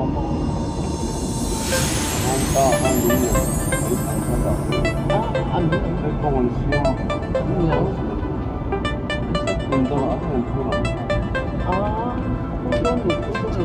hang đúng rồi, mấy thằng con đỏ, ăn cái con siêu, nhiều, cùng tao ăn hàng thua lắm. Không được, không được.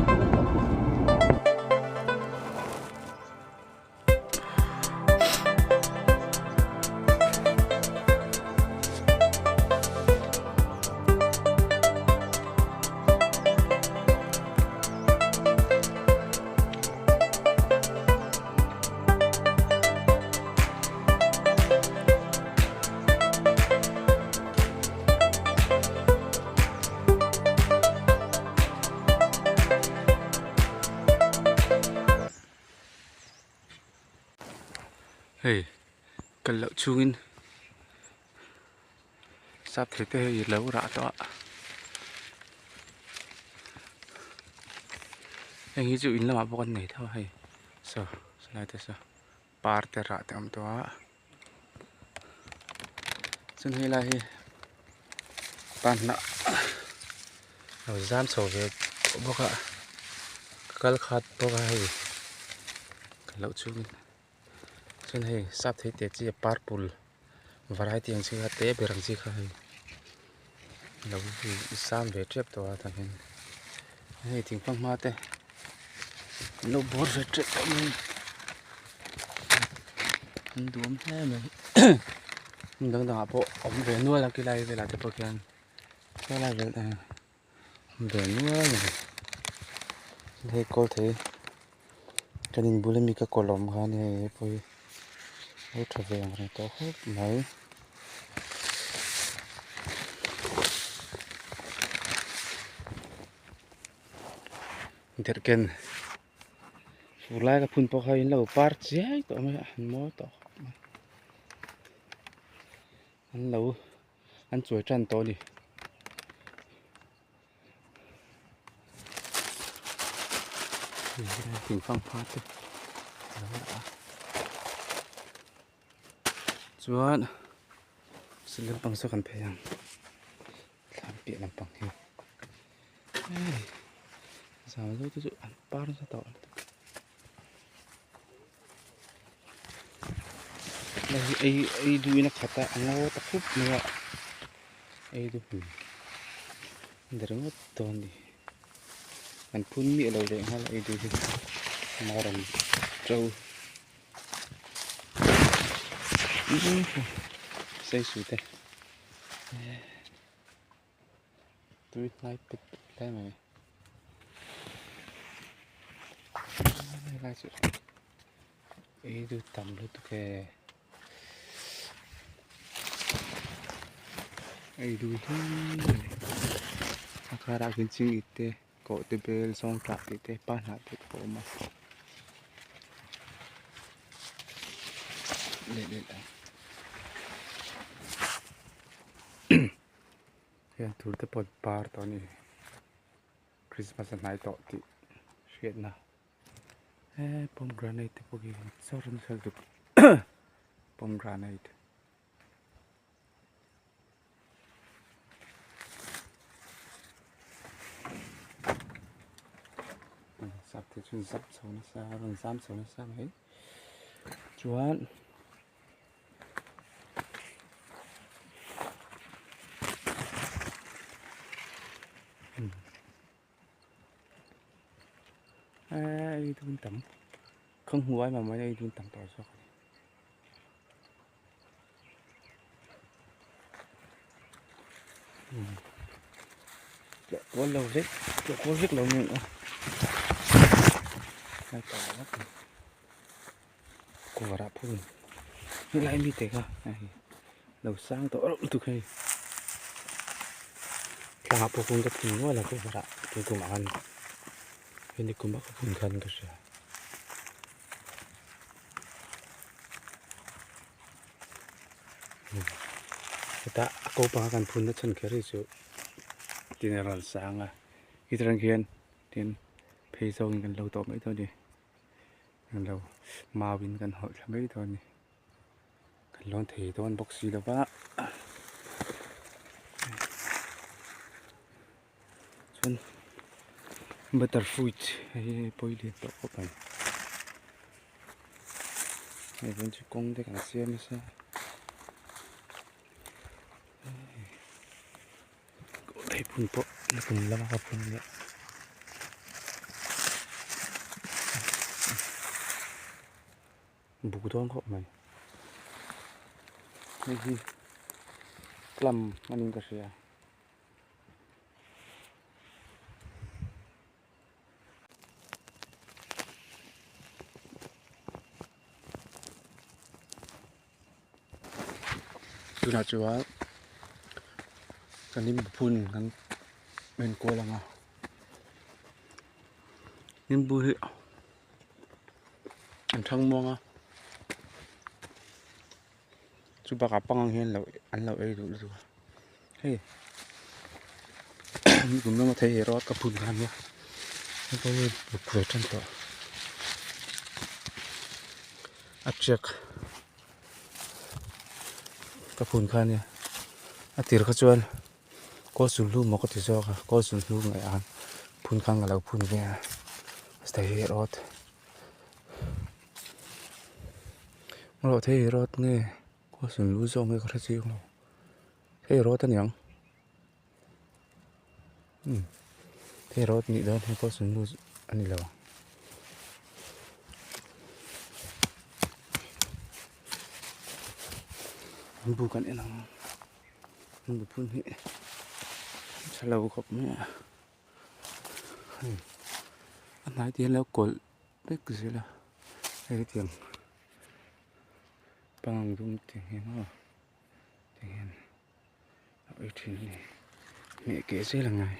Hey, cần lợn chuông sắp thế tê lâu rạ đó. Anh nghĩ chú in là mà bọn này thôi hay. So, lại thế sao? Parte rạ thế ông đó. Xin hay là hi. Bạn nọ. Rồi giam sổ về bốc ạ. Các khát bốc hay. Cần lợn chuông. Xin hay sắp thế tê chỉ purple. Variety yang sih hati berang sih hay. Lâu thì giam về trip đó thằng hình. Hey, tiếng phong mát thế. Lâu bố về trip đó mình. Đúng thế mình. Đừng đừng bộ ông về nuôi là cái này về là tiếp tục kia. Cái này về là về nuôi này. Thế cô thấy cái đình bùi mi cái cổ lồng ha này vui. Hốt trở về này to hốt mấy. Thiệt kên. Phụ lại cái phun bọc hay lâu part chết tụi mày ăn mó to. Ăn lâu ăn chuối tràn to đi. Tình phong phát thôi. Chuan sẽ lên bằng số khăn phèn làm bịa làm bằng hiu sao rồi tôi ăn bao nó sẽ tỏ này ai đuôi nó khát ta ngô ta khúc nữa ai đuôi để nó tồn đi ăn phun miệng đầu đấy hay là ai đuôi màu đầm trâu xây sủi thế tôi lại bịt lại mày lại chứ ấy tôi tầm luôn tôi kề ấy đuôi akara đã kiến chinh ít thế cổ từ bề song trạc ít thế pan hạt thế cổ mà lên hiện thủ tế bột bar tao này Christmas night tao thì shit na pomegranate po gi sorry na sal pomegranate sắp thì chuyên sắp sầu nó xa rồi giam sầu nó xa mấy chuan ai thun tắm không huái mà mấy đây thun tắm tỏi sao có lâu rất có rất lâu nữa hai tỏi lắm của rạp phun như lại mi thế à đầu sang tỏi tụi khi là học phun cái gì nữa là cái rạp tôi cũng ăn ini kumbak phun kan cái gì kita aku pangakan phun nó chân cái gì tin là sáng à khi trang kiên tin phê sâu gần lâu tổ mấy thôi đi gần lâu màu bên gần hội là mấy thôi nè gần lon thì tôi ăn bốc xì đâu vã xuân butterfruit hay bôi liệt tổ của mình này vẫn chỉ công để cả xem sao đây phun tổ nó cũng lama gặp phun nữa bù đón của mình này gì làm anh cái gì tu nào chúa cái này phun cái bên cô là ngào nhưng bùi hiệu anh thăng mua ngào chú bác gặp băng hiền là ăn là ấy rồi rồi hey cũng nó mà thấy rót cái phun gan nhá nó có một phơi chân to áp check cái phun gan nhá áp tiền cái chuan có sủi lu mà có thể cho có sủi lu ngày ăn phun gan là phun về thấy rót nó thấy rót nghe có sủi lu cho nghe có thấy gì không thấy rót tên nhang thế rót nhị đơn hay có sủi lu anh đi đâu bukan elang pun ni selalu kop ni anh nói tiếng lâu cột biết cái gì là hay tiếng bằng dung tiếng hèn hả tiếng hèn ở trên này mẹ kể sẽ là ngày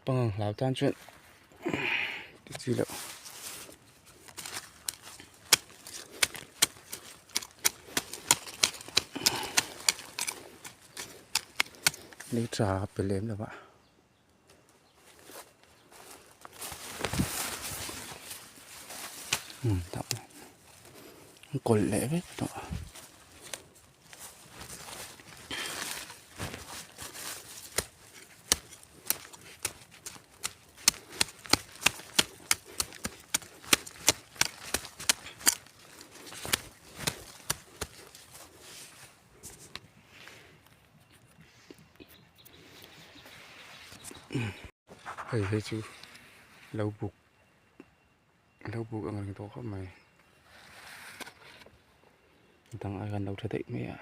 bằng lão tan chuyện cái gì đâu lấy trà phải lém rồi bạn tạm còn lẽ vết đó thấy chú lâu buộc ở gần tổ không mày thằng ai gần đâu thấy mẹ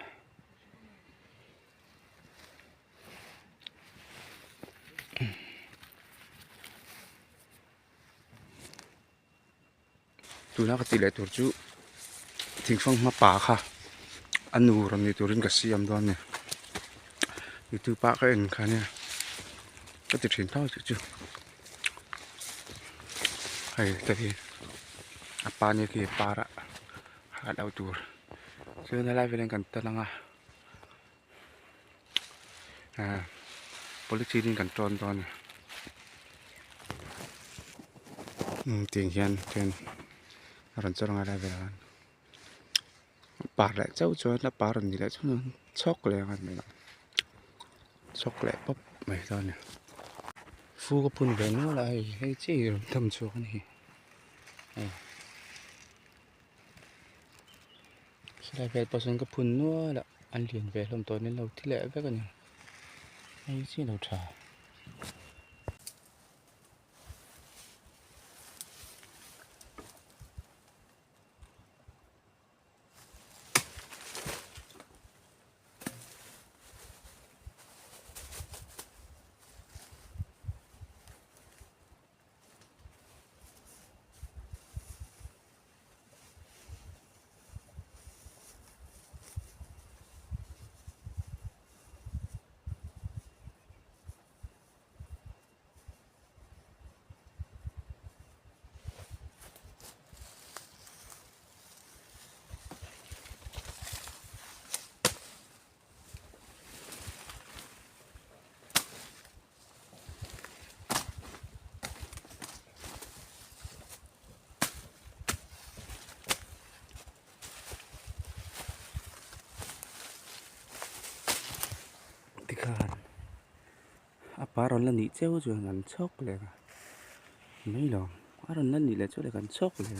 tu na cái tỷ lệ tuổi chú thỉnh phong mà bà kha anh nu rồi này tuổi rin cái xiêm đó nè thì từ bà cái anh kha nè cái tiền thìn thao chứ hay tadi apa ni ki para ada autor so na live lang kanta lang policy din kan tron ton tiếng hiền trên rồi cho nó lại về là bà lại cháu cho nó bà rồi thì lại cho nó sốc lại ăn mày sốc lại bóp mày thôi nè phu có phun về nó lại hay chỉ thầm chỗ này lại về bao giờ có phun nó là ăn liền về làm tối nên lâu thì lẽ với con hay chỉ lâu trà Aparon là nị chéo rồi ngắn chốcเลยmấy lòng Aparon là nị là chỗ này ngắn chốcเลย